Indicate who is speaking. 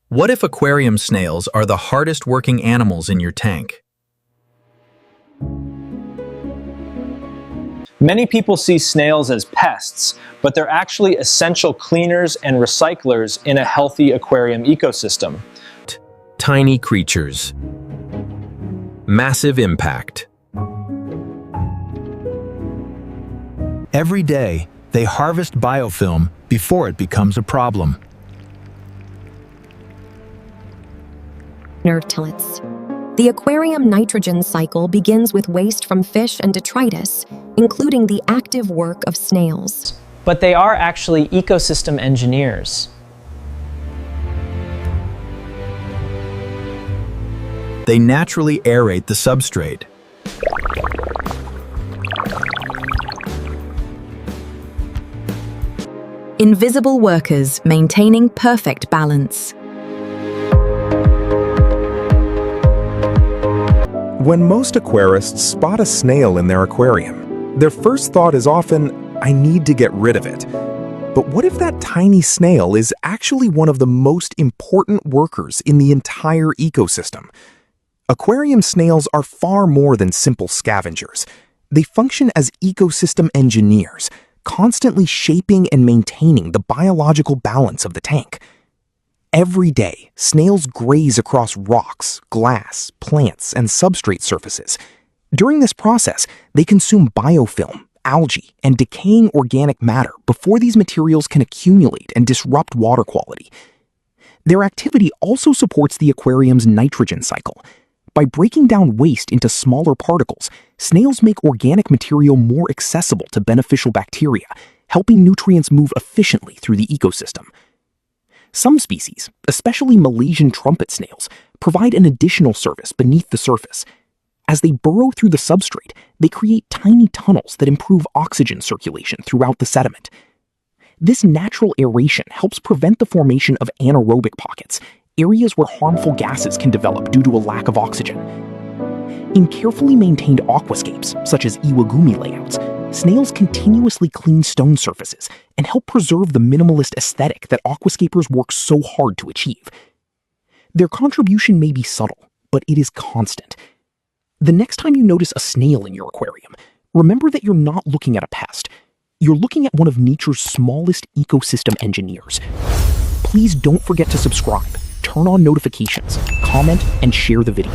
Speaker 1: What if aquarium snails are the hardest working animals in your tank?
Speaker 2: Many people see snails as pests, but they're actually essential cleaners and recyclers in a healthy aquarium ecosystem.
Speaker 1: Tiny creatures. Massive impact.
Speaker 3: Every day, they harvest biofilm before it becomes a problem.
Speaker 4: Nerrites. The aquarium nitrogen cycle begins with waste from fish and detritus, including the active work of snails.
Speaker 2: But they are actually ecosystem engineers.
Speaker 1: They naturally aerate the substrate.
Speaker 4: Invisible workers maintaining perfect balance.
Speaker 5: When most aquarists spot a snail in their aquarium, their first thought is often, I need to get rid of it. But what if that tiny snail is actually one of the most important workers in the entire ecosystem? Aquarium snails are far more than simple scavengers. They function as ecosystem engineers, constantly shaping and maintaining the biological balance of the tank. Every day, snails graze across rocks, glass, plants, and substrate surfaces. During this process, they consume biofilm, algae, and decaying organic matter before these materials can accumulate and disrupt water quality. Their activity also supports the aquarium's nitrogen cycle. By breaking down waste into smaller particles, snails make organic material more accessible to beneficial bacteria, helping nutrients move efficiently through the ecosystem. Some species, especially Malaysian Trumpet Snails, provide an additional service beneath the surface. As they burrow through the substrate, they create tiny tunnels that improve oxygen circulation throughout the sediment. This natural aeration helps prevent the formation of anaerobic pockets, areas where harmful gases can develop due to a lack of oxygen. In carefully maintained aquascapes, such as Iwagumi layouts, snails continuously clean stone surfaces and help preserve the minimalist aesthetic that aquascapers work so hard to achieve. Their contribution may be subtle, but it is constant. The next time you notice a snail in your aquarium, remember that you're not looking at a pest. You're looking at one of nature's smallest ecosystem engineers. Please don't forget to subscribe, turn on notifications, comment, and share the video.